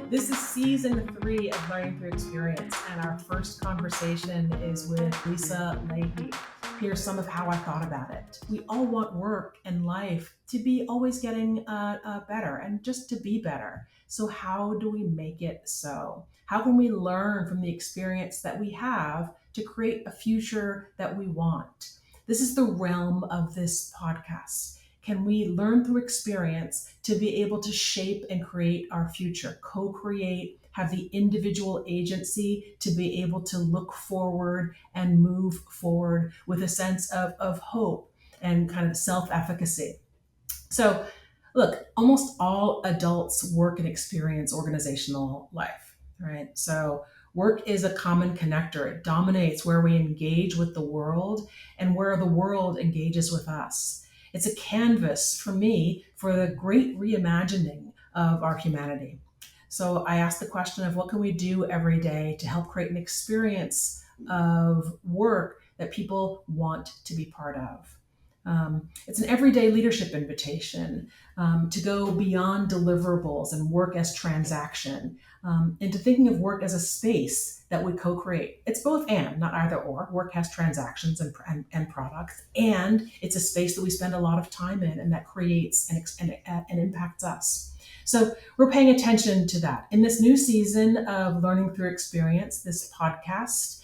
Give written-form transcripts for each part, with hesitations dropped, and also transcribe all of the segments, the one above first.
This is season 3 of Learning Through Experience, and our first conversation is with Lisa Ley. Here's some of how I thought about it. We all want work and life to be always getting better and just to be better. So how do we make it so? How can we learn from the experience that we have to create a future that we want? This is the realm of this podcast. Can we learn through experience to be able to shape and create our future, co-create, have the individual agency to be able to look forward and move forward with a sense of hope and kind of self-efficacy? So, look, almost all adults work and experience organizational life, right? So, work is a common connector. It dominates where we engage with the world and where the world engages with us. It's a canvas for me for the great reimagining of our humanity. So I asked the question of what can we do every day to help create an experience of work that people want to be part of. It's an everyday leadership invitation to go beyond deliverables and work as transaction, into thinking of work as a space that we co-create. It's both and, not either or. Work has transactions and products, and it's a space that we spend a lot of time in and that creates and impacts us. So we're paying attention to that. In this new season of Learning Through Experience, this podcast,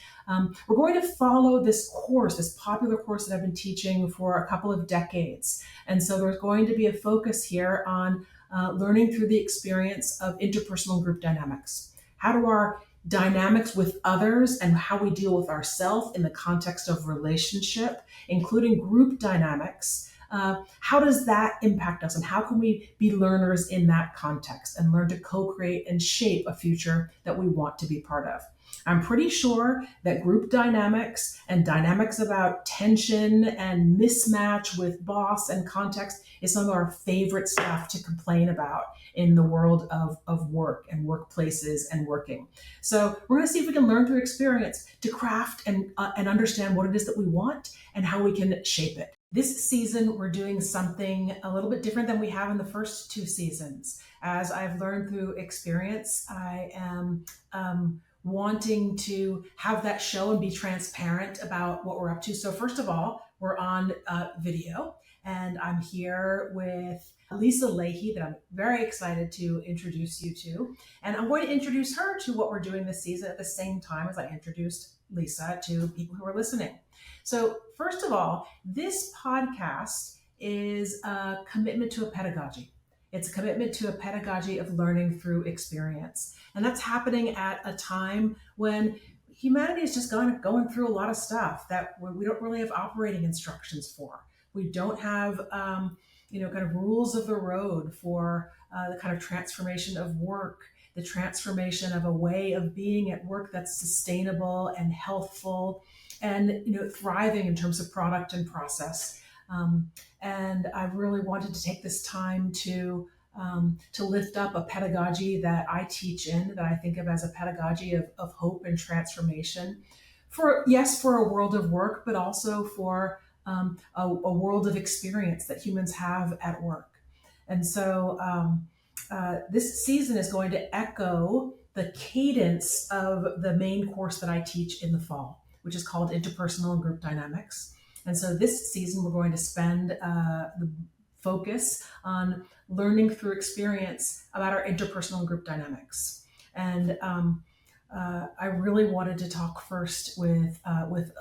we're going to follow this course, this popular course that I've been teaching for a couple of decades. And so there's going to be a focus here on learning through the experience of interpersonal group dynamics. How do our dynamics with others and how we deal with ourselves in the context of relationship, including group dynamics, how does that impact us, and how can we be learners in that context and learn to co-create and shape a future that we want to be part of? I'm pretty sure that group dynamics and dynamics about tension and mismatch with boss and context is some of our favorite stuff to complain about in the world of work and workplaces and working. So we're going to see if we can learn through experience to craft and understand what it is that we want and how we can shape it. This season, we're doing something a little bit different than we have in the first 2 seasons. As I've learned through experience, I am wanting to have that show and be transparent about what we're up to. So first of all, we're on video, and I'm here with Lisa Ley that I'm very excited to introduce you to. And I'm going to introduce her to what we're doing this season at the same time as I introduced Lisa to people who are listening. So first of all, this podcast is a commitment to a pedagogy. It's a commitment to a pedagogy of learning through experience. And that's happening at a time when humanity is just going through a lot of stuff that we don't really have operating instructions for. We don't have, kind of rules of the road for the kind of transformation of work, the transformation of a way of being at work that's sustainable and healthful and, thriving in terms of product and process. And I really wanted to take this time to lift up a pedagogy that I teach in, that I think of as a pedagogy of hope and transformation for a world of work, but also for a world of experience that humans have at work. And so this season is going to echo the cadence of the main course that I teach in the fall, which is called Interpersonal and Group Dynamics. And so this season, we're going to spend the focus on learning through experience about our interpersonal and group dynamics. And I really wanted to talk first with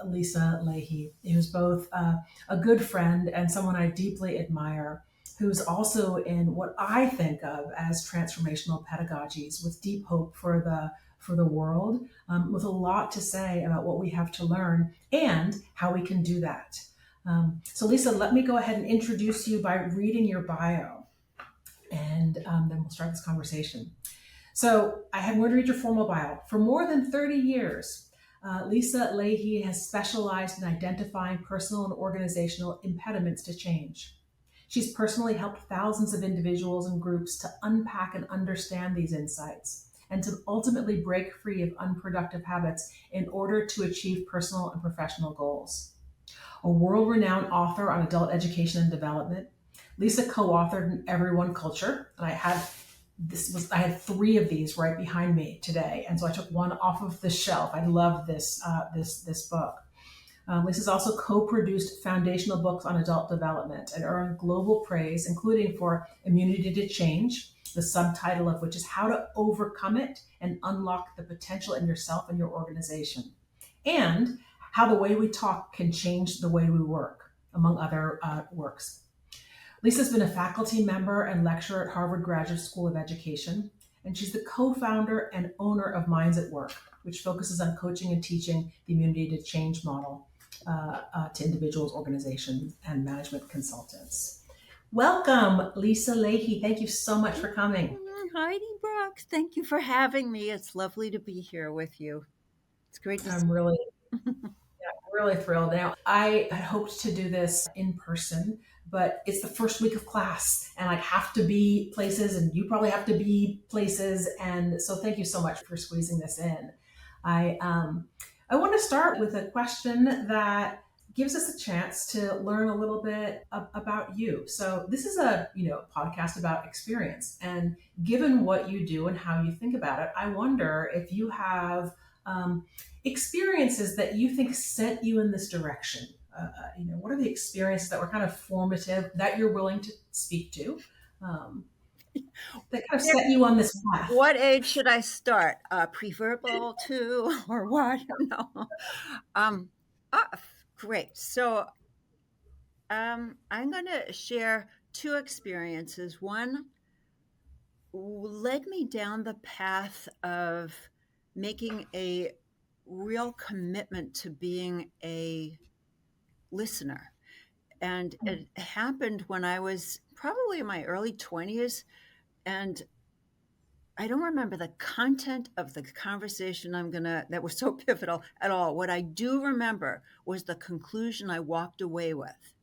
Lisa Ley, who's both a good friend and someone I deeply admire, who's also in what I think of as transformational pedagogies with deep hope for the world, with a lot to say about what we have to learn and how we can do that. So Lisa, let me go ahead and introduce you by reading your bio, and then we'll start this conversation. So I'm going to read your formal bio. For more than 30 years, Lisa Ley has specialized in identifying personal and organizational impediments to change. She's personally helped thousands of individuals and groups to unpack and understand these insights and to ultimately break free of unproductive habits in order to achieve personal and professional goals. A world-renowned author on adult education and development, Lisa co-authored an Everyone Culture, and I had three of these right behind me today, and so I took one off of the shelf. I love this book. Lisa's also co-produced foundational books on adult development and earned global praise, including for Immunity to Change, the subtitle of which is How to Overcome It and Unlock the Potential in Yourself and Your Organization, and How the Way We Talk Can Change the Way We Work, among other works. Lisa's been a faculty member and lecturer at Harvard Graduate School of Education, and she's the co-founder and owner of Minds at Work, which focuses on coaching and teaching the Immunity to Change model to individuals, organizations, and management consultants. Welcome, Lisa Ley. Thank you so much for coming. Heidi Brooks, thank you for having me. It's lovely to be here with you. It's great to see I'm really really thrilled. Now, I had hoped to do this in person, but it's the first week of class and I have to be places and you probably have to be places. And so thank you so much for squeezing this in. I want to start with a question that gives us a chance to learn a little bit about you. So this is a, podcast about experience, and given what you do and how you think about it, I wonder if you have experiences that you think sent you in this direction. What are the experiences that were kind of formative that you're willing to speak to, that kind of set you on this path? what age should I start? Preverbal two or what? No. Um, ah, Great. So I'm going to share two experiences. One led me down the path of making a real commitment to being a listener. And it happened when I was probably in my early 20s. And I don't remember the content of the conversation that was so pivotal at all. What I do remember was the conclusion I walked away with.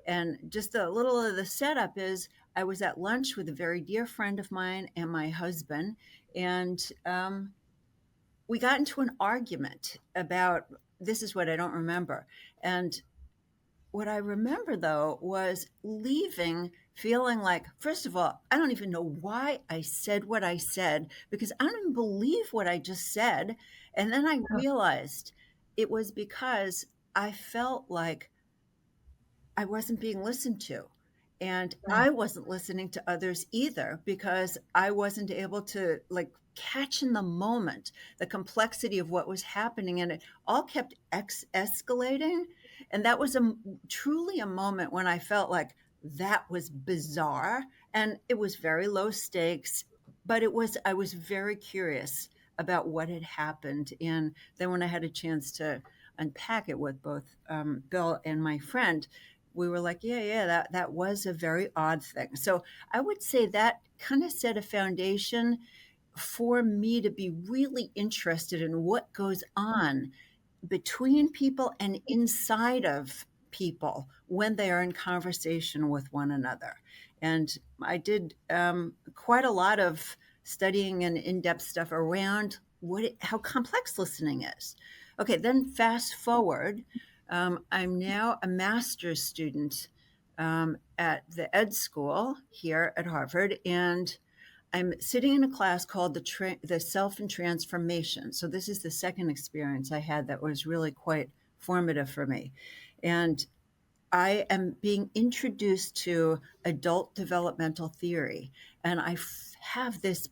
And just a little of the setup is I was at lunch with a very dear friend of mine and my husband. And we got into an argument about this is what I don't remember. And what I remember, though, was leaving feeling like, first of all, I don't even know why I said what I said because I don't even believe what I just said. And then I realized it was because I felt like I wasn't being listened to. And I wasn't listening to others either because I wasn't able to catch in the moment the complexity of what was happening. And it all kept escalating. And that was truly a moment when I felt like that was bizarre. And it was very low stakes, but I was very curious about what had happened. And then when I had a chance to unpack it with both Bill and my friend, we were like, yeah, that was a very odd thing. So I would say that kind of set a foundation for me to be really interested in what goes on between people and inside of people when they are in conversation with one another. And I did quite a lot of studying and in-depth stuff around how complex listening is. Okay, then fast forward. I'm now a master's student at the ed school here at Harvard, and I'm sitting in a class called the Self and Transformation. So this is the second experience I had that was really quite formative for me. And I am being introduced to adult developmental theory. And I have this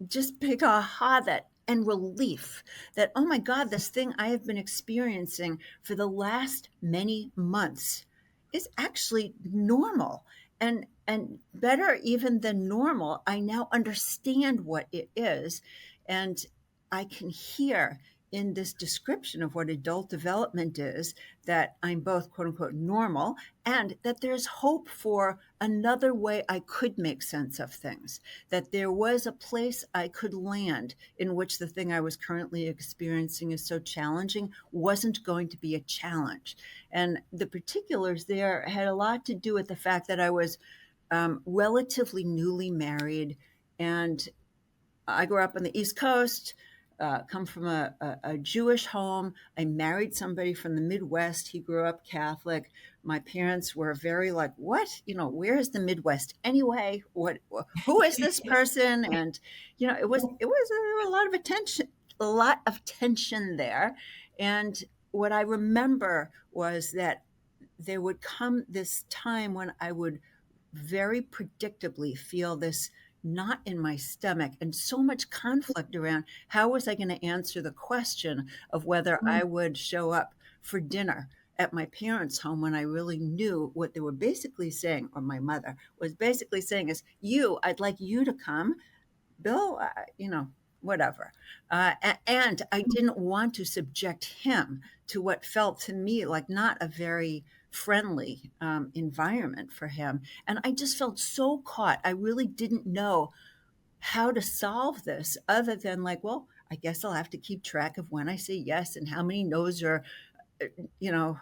just big aha and relief that, oh my God, this thing I have been experiencing for the last many months is actually normal. And better even than normal, I now understand what it is. And I can hear in this description of what adult development is that I'm both quote unquote normal and that there's hope for another way I could make sense of things, that there was a place I could land in which the thing I was currently experiencing is so challenging wasn't going to be a challenge. And the particulars there had a lot to do with the fact that I was relatively newly married, and I grew up on the East Coast, come from a Jewish home. I married somebody from the Midwest. He grew up Catholic. my parents were very like, what, where is the Midwest anyway? Who is this person? And, it was a lot of attention, a lot of tension there. And what I remember was that there would come this time when I would very predictably feel this knot in my stomach and so much conflict around how was I going to answer the question of whether I would show up for dinner at my parents' home when I really knew what they were basically saying, or my mother was basically saying is, I'd like you to come. Bill, whatever. And I didn't want to subject him to what felt to me like not a very friendly environment for him. And I just felt so caught. I really didn't know how to solve this other than like, well, I guess I'll have to keep track of when I say yes and how many no's are, you know,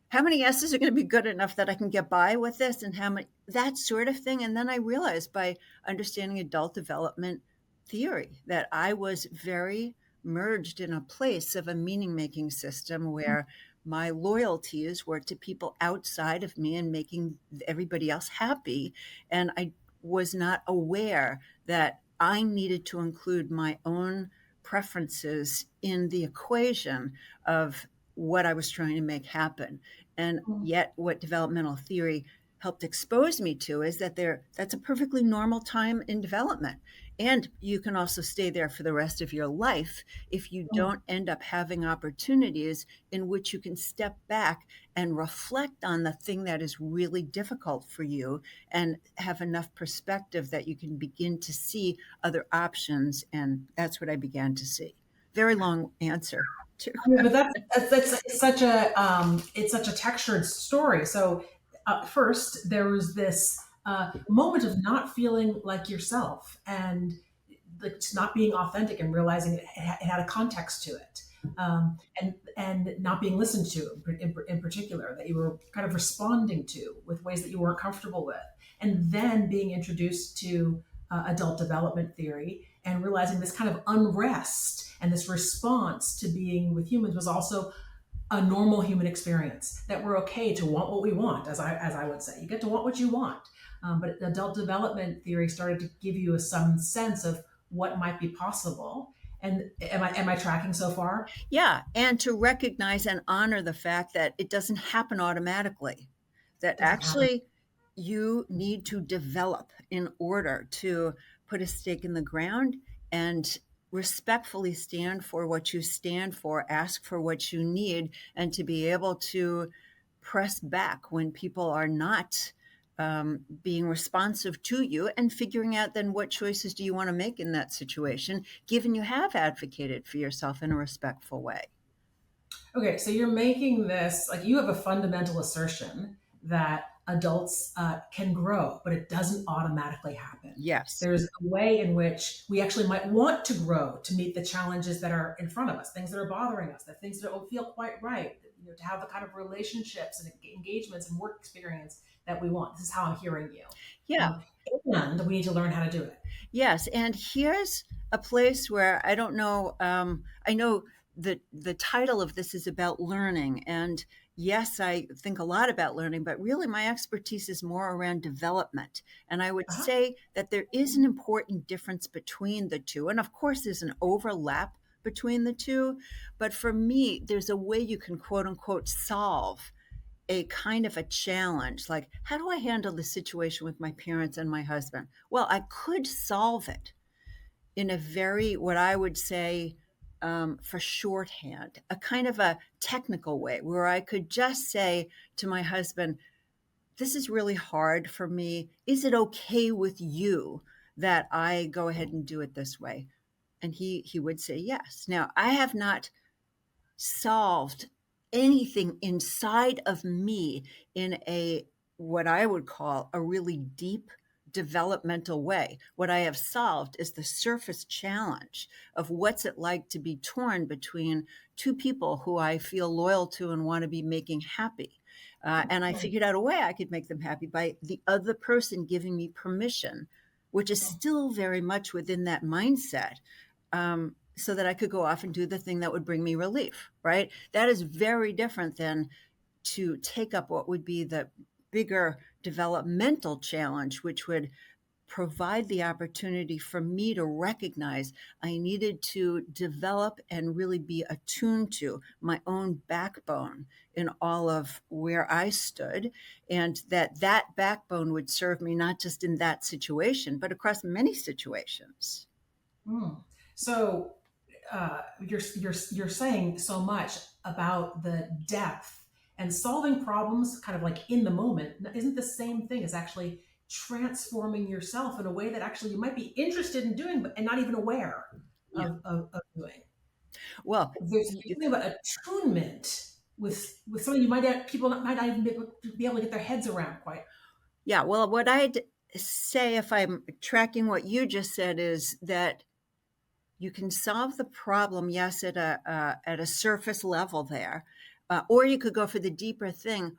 how many yeses are going to be good enough that I can get by with this, and how many, that sort of thing. And then I realized by understanding adult development theory that I was very merged in a place of a meaning making system where my loyalties were to people outside of me and making everybody else happy. And I was not aware that I needed to include my own preferences in the equation of what I was trying to make happen. And yet, what developmental theory helped expose me to is that that's a perfectly normal time in development. And you can also stay there for the rest of your life if you don't end up having opportunities in which you can step back and reflect on the thing that is really difficult for you and have enough perspective that you can begin to see other options. And that's what I began to see. Very long answer. Yeah, but that's such a textured story. So first there was this moment of not feeling like yourself and like just not being authentic and realizing it had a context to it, and not being listened to in particular, that you were kind of responding to with ways that you weren't comfortable with, and then being introduced to adult development theory and realizing this kind of unrest and this response to being with humans was also a normal human experience, that we're okay to want what we want, as I would say. You get to want what you want. But adult development theory started to give you some sense of what might be possible. And am I tracking so far? Yeah, and to recognize and honor the fact that it doesn't happen automatically, that It doesn't happen. actually you need to develop in order to put a stake in the ground and respectfully stand for what you stand for, ask for what you need, and to be able to press back when people are not being responsive to you, and figuring out then what choices do you want to make in that situation, given you have advocated for yourself in a respectful way. Okay, so you're making this like you have a fundamental assertion that adults can grow, but it doesn't automatically happen. Yes. There's a way in which we actually might want to grow to meet the challenges that are in front of us, things that are bothering us, the things that don't feel quite right, to have the kind of relationships and engagements and work experience that we want. This is how I'm hearing you. Yeah. Um, and we need to learn how to do it. Yes. And here's a place where I don't know. I know the title of this is about learning. And yes, I think a lot about learning, but really my expertise is more around development. And I would Uh-huh. say that there is an important difference between the two. And of course, there's an overlap between the two. But for me, there's a way you can quote unquote solve a kind of a challenge. Like, how do I handle the situation with my parents and my husband? Well, I could solve it in a very, what I would say, for shorthand, a kind of a technical way where I could just say to my husband, this is really hard for me. Is it okay with you that I go ahead and do it this way? And he would say yes. Now, I have not solved anything inside of me in a, what I would call, a really deep developmental way. What I have solved is the surface challenge of what's it like to be torn between two people who I feel loyal to and want to be making happy. And I figured out a way I could make them happy by the other person giving me permission, which is still very much within that mindset, so that I could go off and do the thing that would bring me relief, right? That is very different than to take up what would be the bigger developmental challenge, which would provide the opportunity for me to recognize I needed to develop and really be attuned to my own backbone in all of where I stood, and that backbone would serve me not just in that situation, but across many situations. Mm. So you're saying so much about the depth and solving problems kind of like in the moment isn't the same thing as actually transforming yourself in a way that actually you might be interested in doing but and not even aware Yeah. of doing. Well, There's something about attunement with something you might have, people might not even be able to get their heads around quite. yeah. Well, what I'd say, if I'm tracking what you just said, is that you can solve the problem, yes, at a surface level there, or you could go for the deeper thing.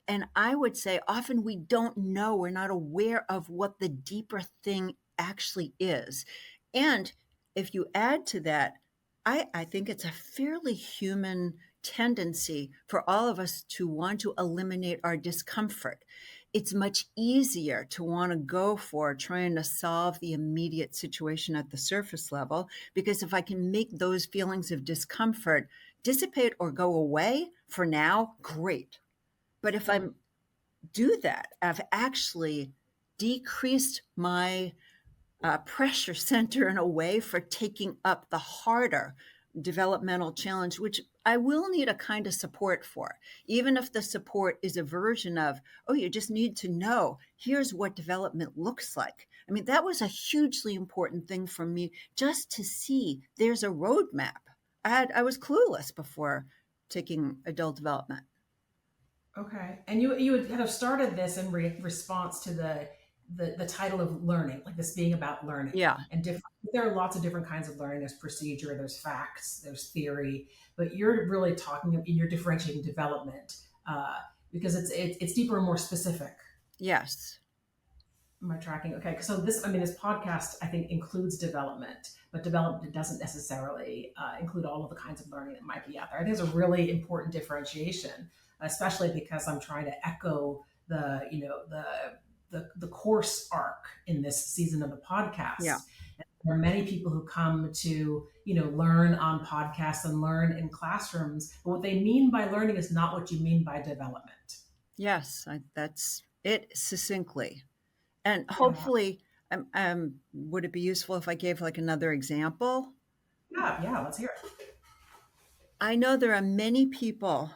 And I would say often we don't know, we're not aware of what the deeper thing actually is. And if you add to that, I think it's a fairly human tendency for all of us to want to eliminate our discomfort. It's much easier to want to go for trying to solve the immediate situation at the surface level, because if I can make those feelings of discomfort dissipate or go away for now, great. But if I Mm. do that, I've actually decreased my pressure center in a way for taking up the harder developmental challenge, which I will need a kind of support for, even if the support is a version of, oh, you just need to know, here's what development looks like. I mean, that was a hugely important thing for me, just to see there's a roadmap. I was clueless before taking adult development. Okay, and you would have started this in response to the title of learning, like this being about learning Yeah. and different. There are lots of different kinds of learning. There's procedure, there's facts, there's theory, but you're really talking in your differentiating development uh, because it's deeper and more specific. Yes. Am I tracking? Okay, so this, I mean, this podcast I think includes development, but development doesn't necessarily include all of the kinds of learning that might be out there. I think it's a really important differentiation, especially because I'm trying to echo the you know the course arc in this season of the Yeah. podcast. There are many people who come to learn on podcasts and learn in classrooms, but what they mean by learning is not what you mean by development. Yes. That's it succinctly. And Yeah, hopefully, would it be useful if I gave like another example? yeah, yeah. Let's hear it. I know there are many people,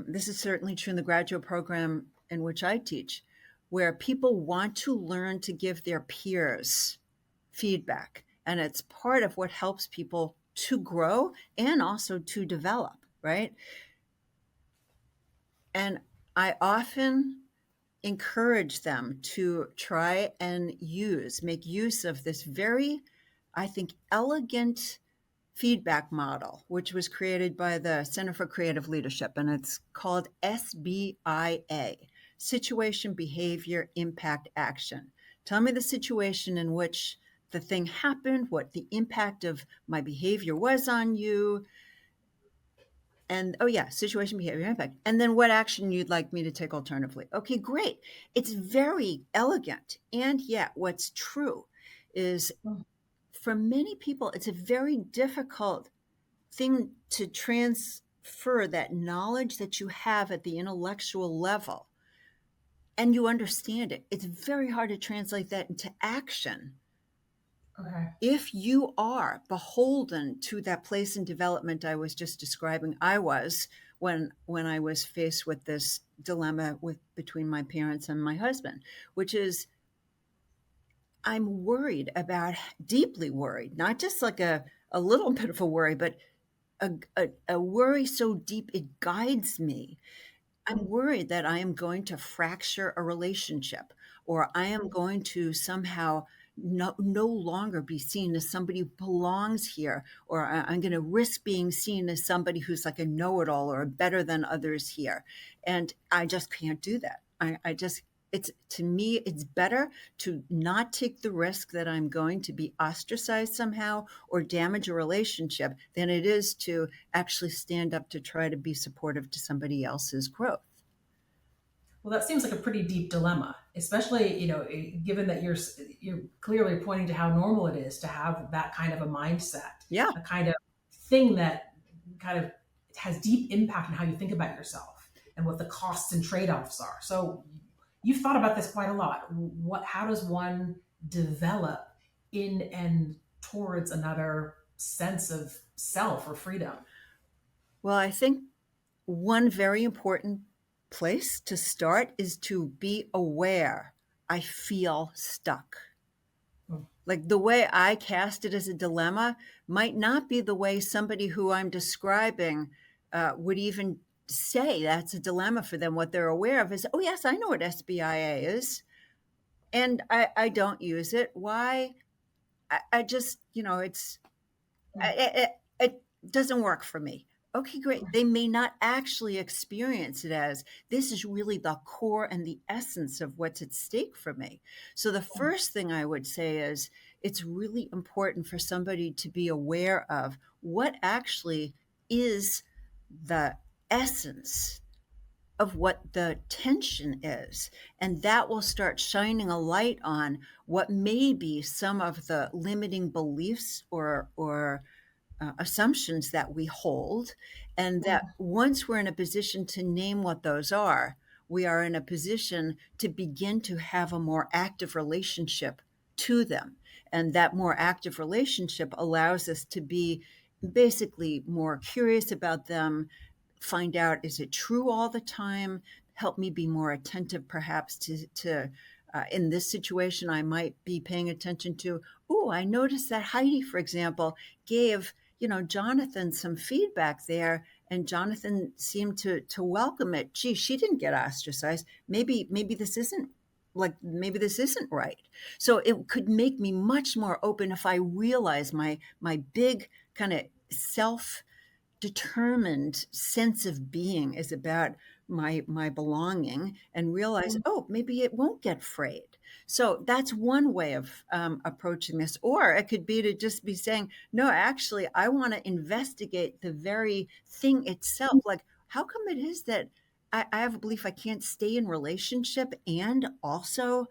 this is certainly true in the graduate program in which I teach, where people want to learn to give their peers feedback. And it's part of what helps people to grow and also to develop, right? And I often encourage them to try and make use of this very, I think, elegant feedback model, which was created by the Center for Creative Leadership, and it's called SBIA, Situation, Behavior, Impact, Action. Tell me the situation in which the thing happened, what the impact of my behavior was on you, and oh yeah, situation, behavior, impact, and then what action you'd like me to take alternatively. Okay, great. It's very elegant. And yet what's true is, for many people it's a very difficult thing to transfer that knowledge that you have at the intellectual level, and you understand it. It's very hard to translate that into action Okay. if you are beholden to that place in development I was just describing. I was, when I was faced with this dilemma between my parents and my husband, which is, I'm worried about, deeply worried, not just like a little bit of a worry, but a worry so deep it guides me. I'm worried that I am going to fracture a relationship, or I am going to somehow no longer be seen as somebody who belongs here, or I'm going to risk being seen as somebody who's like a know-it-all or better than others here. And I just can't do that. I just, it's, to me, it's better to not take the risk that I'm going to be ostracized somehow or damage a relationship than it is to actually stand up to try to be supportive to somebody else's growth. Well, that seems like a pretty deep dilemma, especially, given that you're clearly pointing to how normal it is to have that kind of a mindset, Yeah. a kind of thing that kind of has deep impact on how you think about yourself and what the costs and trade-offs are. So you've thought about this quite a lot. How does one develop in and towards another sense of self or freedom? Well, I think one very important place to start is to be aware I feel stuck. Mm, Like the way I cast it as a dilemma might not be the way somebody who I'm describing would even say that's a dilemma for them. What they're aware of is, oh, yes, I know what SBIA is, and I don't use it. Why? I just, mm, it doesn't work for me. Okay, great. They may not actually experience it as this is really the core and the essence of what's at stake for me. So, the first thing I would say is it's really important for somebody to be aware of what actually is the essence of what the tension is. And that will start shining a light on what may be some of the limiting beliefs or assumptions that we hold. And that mm, once we're in a position to name what those are, we are in a position to begin to have a more active relationship to them. And that more active relationship allows us to be basically more curious about them, find out is it true all the time, help me be more attentive perhaps to in this situation I might be paying attention to, oh, I noticed that Heidi, for example, gave Jonathan some feedback there, and Jonathan seemed to welcome it. Gee, she didn't get ostracized. Maybe this isn't maybe this isn't right. So it could make me much more open if I realize my big kind of self determined sense of being is about my belonging, and realize, mm, oh, maybe it won't get frayed. So that's one way of approaching this. Or it could be to just be saying, no, actually I want to investigate the very thing itself. Like, how come it is that I have a belief I can't stay in relationship and also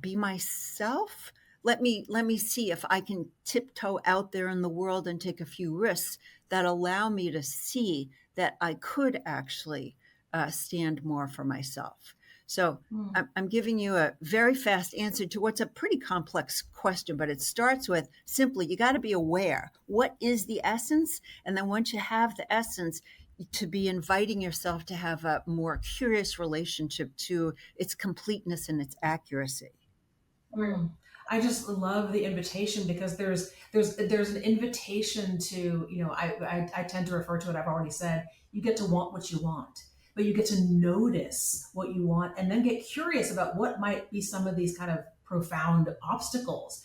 be myself? Let me see if I can tiptoe out there in the world and take a few risks that allow me to see that I could actually stand more for myself. So mm. I'm giving you a very fast answer to what's a pretty complex question, but it starts with simply you got to be aware what is the essence, and then once you have the essence, to be inviting yourself to have a more curious relationship to its completeness and its accuracy. Mm. I just love the invitation because there's an invitation to, I tend to refer to it, I've already said, you get to want what you want, but you get to notice what you want and then get curious about what might be some of these kind of profound obstacles.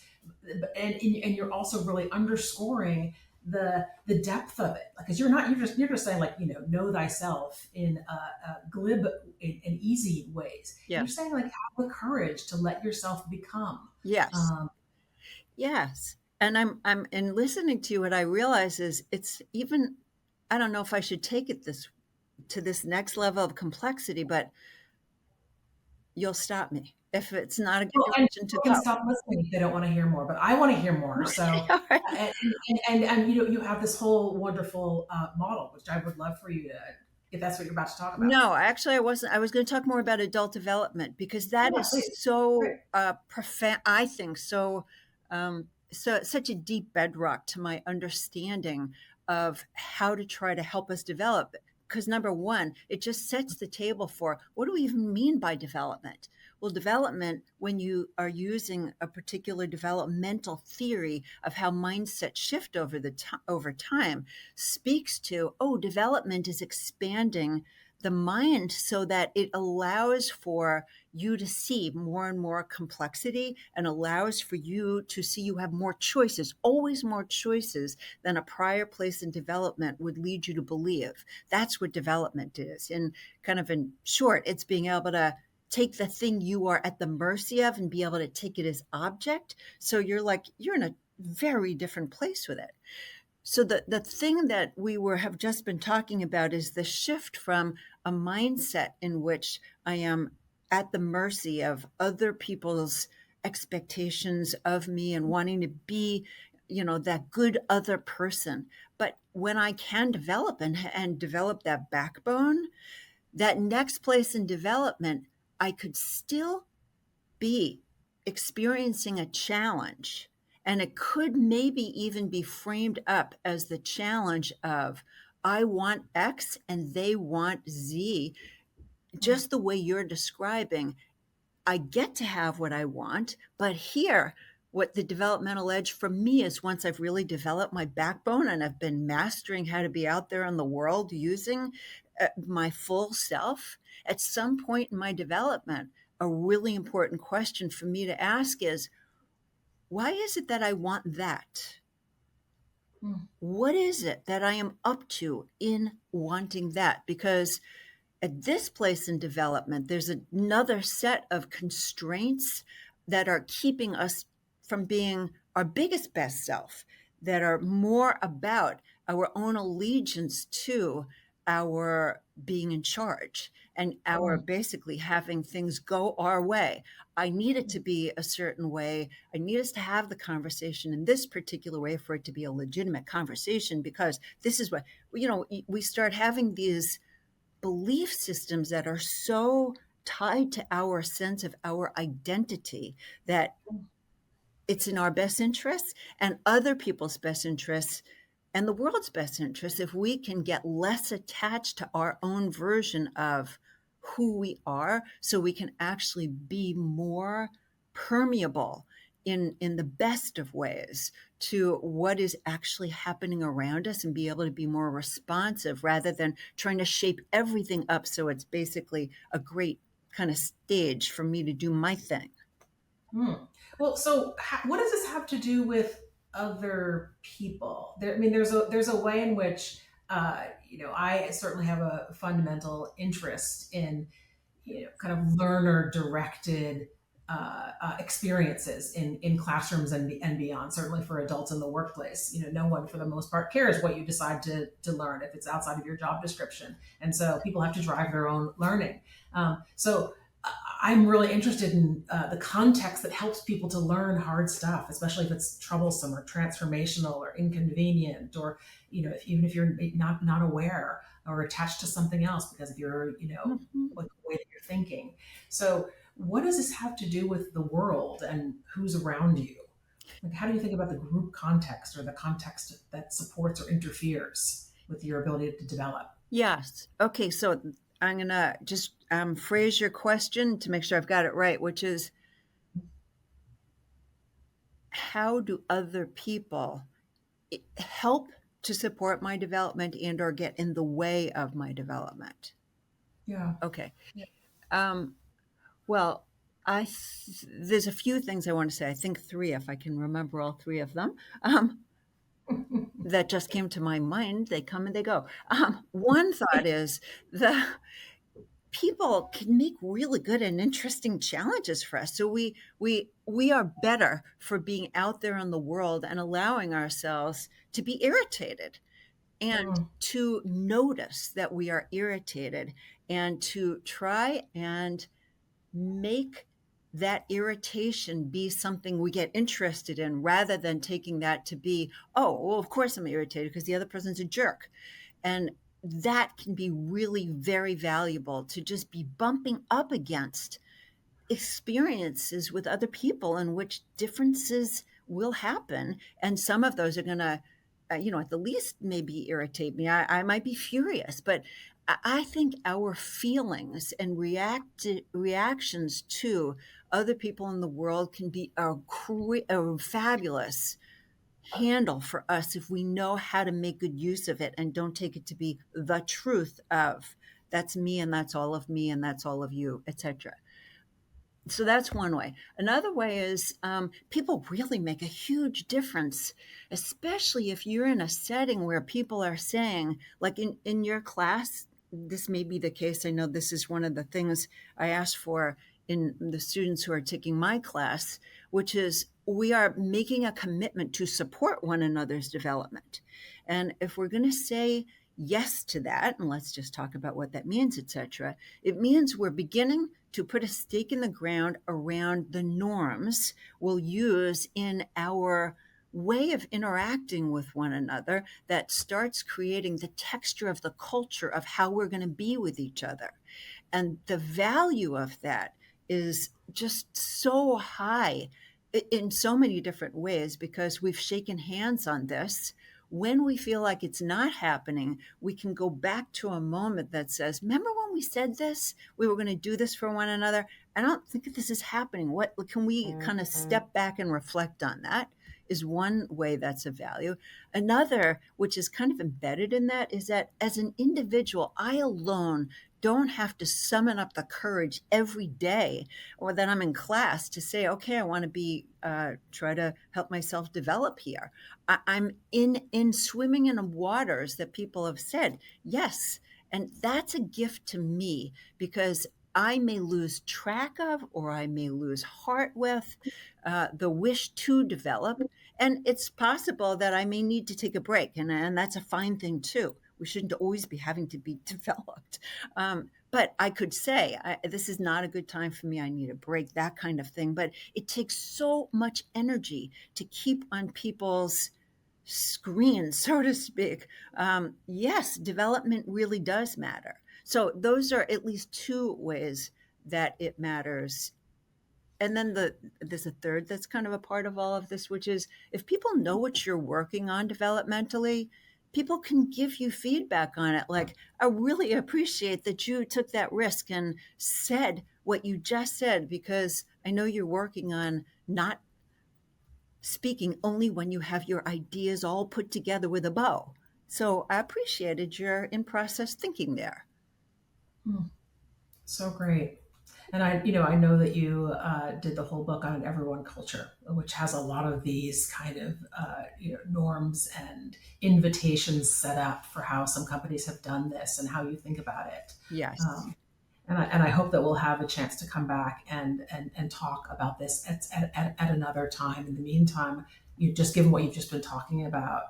And you're also really underscoring the depth of it, because you're just saying, like, know thyself in glib and easy ways. Yeah. You're saying, like, have the courage to let yourself become. Yes. um, Yes. And I'm in listening to you, what I realize is it's even, I don't know if I should take it this to this next level of complexity, but you'll stop me if it's not a good well, and direction to people go. can stop listening if they don't want to hear more, but I want to hear more. So All right. you have this whole wonderful model, which I would love for you to, if that's what you're about to talk about. No, actually, I wasn't. I was going to talk more about adult development because that Yeah, is please. so Great. profound. I think so. So such a deep bedrock to my understanding of how to try to help us develop. Because number one, it just sets the table for what do we even mean by development? Well, development, when you are using a particular developmental theory of how mindsets shift over time, speaks to, oh, development is expanding the mind so that it allows for you to see more and more complexity, and allows for you to see you have more choices, always more choices than a prior place in development would lead you to believe. That's what development is. And kind of in short, it's being able to take the thing you are at the mercy of and be able to take it as object. So you're in a very different place with it. So the thing that we have just been talking about is the shift from a mindset in which I am at the mercy of other people's expectations of me and wanting to be, that good other person. But when I can develop and develop that backbone, that next place in development, I could still be experiencing a challenge. And it could maybe even be framed up as the challenge of, I want X and they want Z, just the way you're describing. I get to have what I want, but here, what the developmental edge for me is, once I've really developed my backbone and I've been mastering how to be out there in the world using my full self, at some point in my development, a really important question for me to ask is, why is it that I want that? Mm. What is it that I am up to in wanting that? Because at this place in development, there's another set of constraints that are keeping us from being our biggest best self, that are more about our own allegiance to our being in charge and our Mm. basically having things go our way. I need it to be a certain way. I need us to have the conversation in this particular way for it to be a legitimate conversation, because this is what, we start having these belief systems that are so tied to our sense of our identity that it's in our best interests and other people's best interests and the world's best interests if we can get less attached to our own version of who we are, so we can actually be more permeable in the best of ways to what is actually happening around us, and be able to be more responsive rather than trying to shape everything up so it's basically a great kind of stage for me to do my thing. Hmm. Well, so what does this have to do with other people? I mean, there's a way in which I certainly have a fundamental interest in kind of learner directed experiences in classrooms and beyond. Certainly for adults in the workplace, no one for the most part cares what you decide to learn if it's outside of your job description, and so people have to drive their own learning. So I'm really interested in the context that helps people to learn hard stuff, especially if it's troublesome or transformational or inconvenient, or even if you're not aware or attached to something else because of your Mhm. like the way that you're thinking. So, what does this have to do with the world and who's around you? Like, how do you think about the group context or the context that supports or interferes with your ability to develop? Yes. Okay. So I'm going to just phrase your question to make sure I've got it right, which is, how do other people help to support my development and or get in the way of my development? Yeah. Okay. Yeah. Um, well, there's a few things I want to say. I think three, if I can remember all three of them, that just came to my mind. They come and they go. One thought is, the people can make really good and interesting challenges for us. So we are better for being out there in the world and allowing ourselves to be irritated, and Mm. to notice that we are irritated, and to try and make that irritation be something we get interested in, rather than taking that to be, oh, well, of course I'm irritated because the other person's a jerk. And that can be really very valuable, to just be bumping up against experiences with other people in which differences will happen. And some of those are going to, at the least maybe irritate me. I might be furious, but I think our feelings and reactions to other people in the world can be a fabulous handle for us if we know how to make good use of it and don't take it to be the truth of, that's me and that's all of me and that's all of you, etc. So that's one way. Another way is, people really make a huge difference, especially if you're in a setting where people are saying, like in your class, this may be the case. I know this is one of the things I asked for in the students who are taking my class, which is, we are making a commitment to support one another's development. And if we're going to say yes to that, and let's just talk about what that means, etc., it means we're beginning to put a stake in the ground around the norms we'll use in our way of interacting with one another that starts creating the texture of the culture of how we're going to be with each other. And the value of that is just so high in so many different ways because we've shaken hands on this. When we feel like it's not happening, we can go back to a moment that says, remember when we said this? We were going to do this for one another. I don't think that this is happening. What can we kind of step back and reflect on that? Is one way that's of value. Another, which is kind of embedded in that, is that as an individual, I alone don't have to summon up the courage every day or that I'm in class to say, okay, I want to be, try to help myself develop here. I'm in swimming in waters that people have said, yes. And that's a gift to me because I may lose track of, or I may lose heart with the wish to develop. And it's possible that I may need to take a break. And that's a fine thing too. We shouldn't always be having to be developed. But I could say, this is not a good time for me. I need a break, that kind of thing. But it takes so much energy to keep on people's screens, so to speak. Yes, development really does matter. So those are at least two ways that it matters. And then there's a third that's kind of a part of all of this, which is if people know what you're working on developmentally, people can give you feedback on it. Like, I really appreciate that you took that risk and said what you just said, because I know you're working on not speaking only when you have your ideas all put together with a bow. So I appreciated your in process thinking there. Hmm. So great. And I know that you did the whole book on an everyone culture, which has a lot of these kind of norms and invitations set up for how some companies have done this and how you think about it. Yes. Um, and I hope that we'll have a chance to come back and talk about this at another time. In the meantime, you just given what you've just been talking about,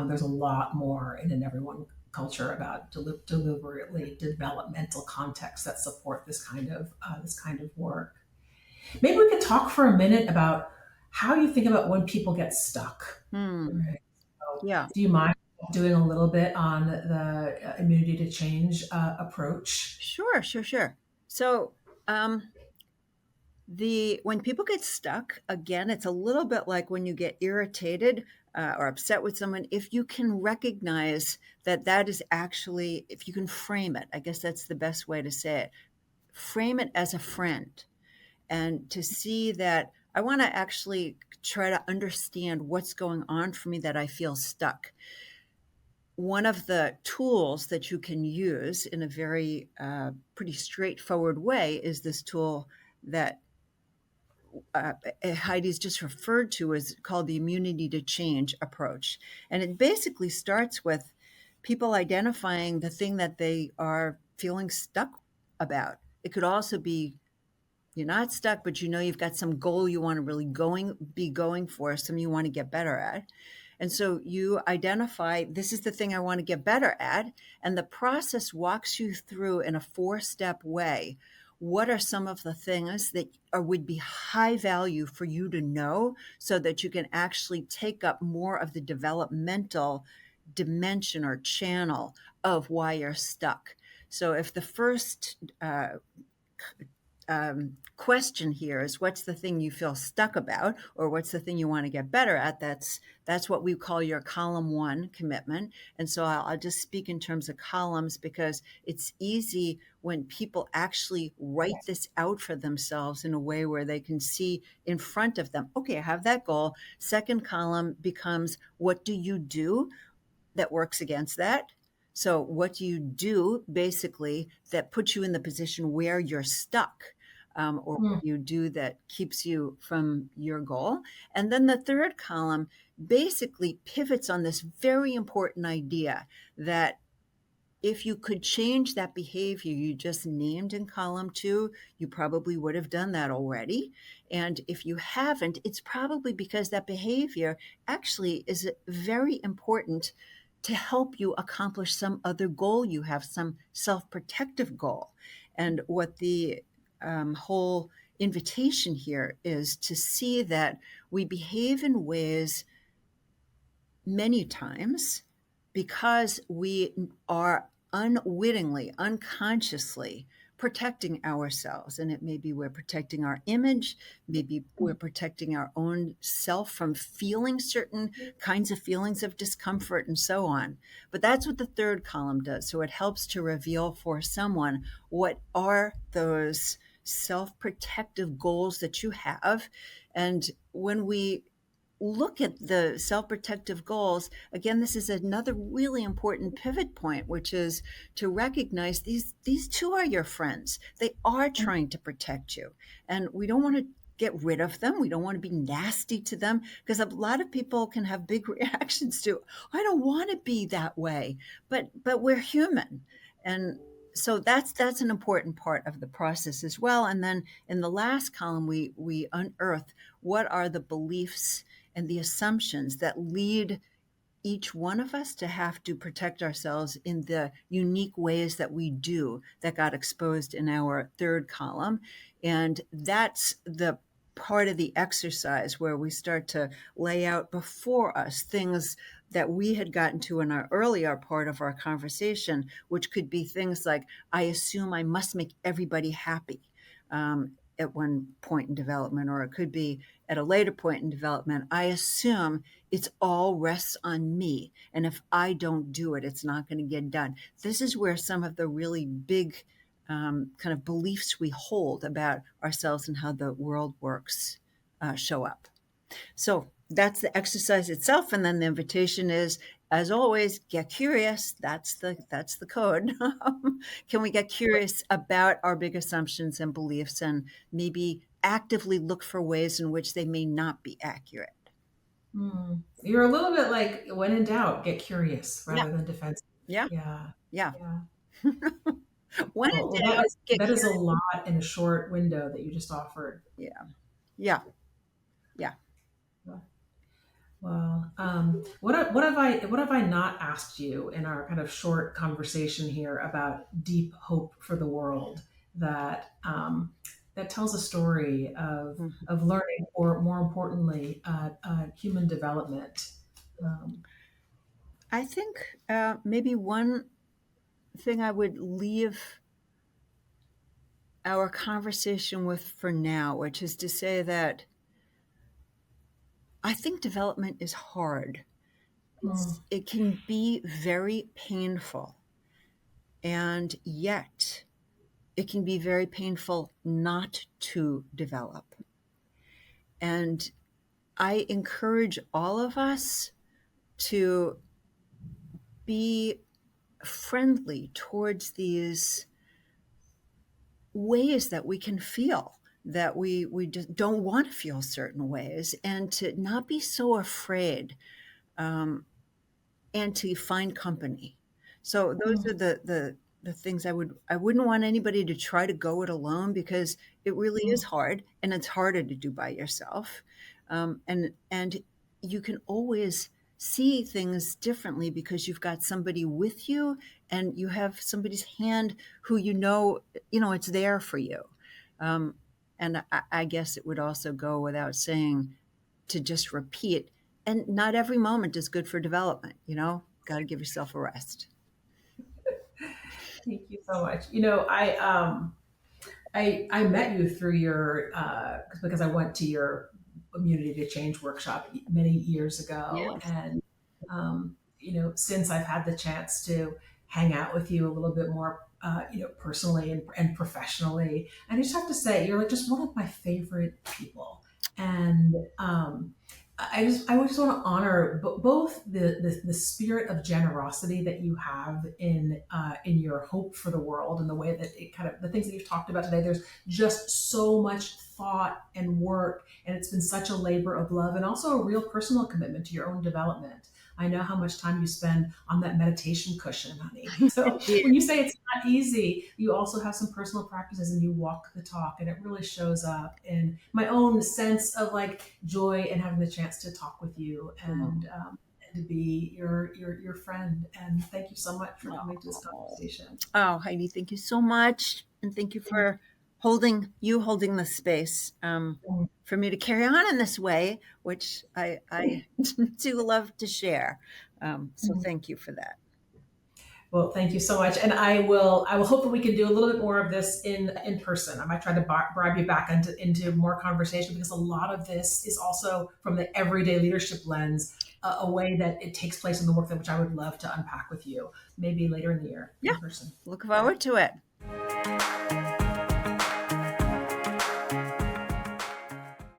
there's a lot more in an everyone culture about deliberately developmental contexts that support this kind of work. Maybe we could talk for a minute about how you think about when people get stuck. Hmm. Right. So, Yeah. do you mind doing a little bit on the immunity to change approach? Sure, sure, sure. So, um, the when people get stuck, again, it's a little bit like when you get irritated or upset with someone. If you can recognize that that is actually, if you can frame it, I guess that's the best way to say it. Frame it as a friend, and to see that I want to actually try to understand what's going on for me that I feel stuck. One of the tools that you can use in a very pretty straightforward way is this tool that Heidi's just referred to as called the immunity to change approach. And it basically starts with people identifying the thing that they are feeling stuck about. It could also be you're not stuck, but you know you've got some goal you want to really be going for, something you want to get better at. And so you identify this is the thing I want to get better at. And the process walks you through in a 4-step way. What are some of the things that would be high value for you to know so that you can actually take up more of the developmental dimension or channel of why you're stuck? So if the first question here is what's the thing you feel stuck about or what's the thing you want to get better at, that's what we call your column 1 commitment. And so I'll just speak in terms of columns because it's easy when people actually write this out for themselves in a way where they can see in front of them, okay, I have that goal. Second column becomes what do you do that works against that? So what do you do basically that puts you in the position where you're stuck, or Hmm. what you do that keeps you from your goal? And then the third column basically pivots on this very important idea that if you could change that behavior you just named in column 2, you probably would have done that already. And if you haven't, it's probably because that behavior actually is very important to help you accomplish some other goal you have, some self-protective goal. And what the whole invitation here is to see that we behave in ways many times because we are unwittingly, unconsciously protecting ourselves. And it may be we're protecting our image, maybe we're protecting our own self from feeling certain kinds of feelings of discomfort and so on. But that's what the third column does. So it helps to reveal for someone what are those self protective goals that you have. And when we look at the self-protective goals, again, this is another really important pivot point, which is to recognize these two are your friends. They are trying to protect you, and we don't want to get rid of them. We don't want to be nasty to them, because a lot of people can have big reactions to, I don't want to be that way, but we're human. And so that's an important part of the process as well. And then in the last column, we unearth what are the beliefs and the assumptions that lead each one of us to have to protect ourselves in the unique ways that we do, that got exposed in our third column. And that's the part of the exercise where we start to lay out before us things that we had gotten to in our earlier part of our conversation, which could be things like, I assume I must make everybody happy. At one point in development, or it could be at a later point in development, I assume it's all rests on me. And if I don't do it, it's not going to get done. This is where some of the really big kind of beliefs we hold about ourselves and how the world works show up. So that's the exercise itself. And then the invitation is, as always, get curious. That's the code. Can we get curious about our big assumptions and beliefs, and maybe actively look for ways in which they may not be accurate? You're a little bit like, when in doubt, get curious Yeah. rather than defensive. Yeah. Yeah. Yeah. Yeah. When Well, in doubt, get that is a curious. lot in a short window that you just offered. Yeah. Yeah. Yeah. Well, what have I not asked you in our kind of short conversation here about deep hope for the world that that tells a story Mhm. of learning, or more importantly, human development? I think maybe one thing I would leave our conversation with for now, which is to say that I think development is hard. Mm, It can be very painful, and yet it can be very painful not to develop. And I encourage all of us to be friendly towards these ways that we can feel, that we just don't want to feel certain ways, and to not be so afraid, um, and to find company. So those mm, are the things I wouldn't want anybody to try to go it alone, because it really is mm, hard, and it's harder to do by yourself. And you can always see things differently because you've got somebody with you, and you have somebody's hand who it's there for you. Um, and I guess it would also go without saying to just repeat, and not every moment is good for development. Got to give yourself a rest. thank you so much. I met you through your because I went to your immunity to change workshop many years ago, Yes. and since I've had the chance to hang out with you a little bit more, personally and professionally, and I just have to say, you're like just one of my favorite people, and I just want to honor both the spirit of generosity that you have in your hope for the world, and the way that it kind of, the things that you've talked about today. There's just so much thought and work, and it's been such a labor of love, and also a real personal commitment to your own development. I know how much time you spend on that meditation cushion, honey. So Yeah. when you say it's not easy, you also have some personal practices and you walk the talk, and it really shows up in my own sense of like joy and having the chance to talk with you, Well, and to be your friend. And thank you so much for coming to this Oh, conversation. oh, Heidi, thank you so much, and thank you for holding the space for me to carry on in this way, which I do love to share. So thank you for that. Well, thank you so much, and I will hope that we can do a little bit more of this in person. I might try to bribe you back into more conversation, because a lot of this is also from the everyday leadership lens, a way that it takes place in the work that which I would love to unpack with you, maybe later in the year Yeah, in person. look forward to it.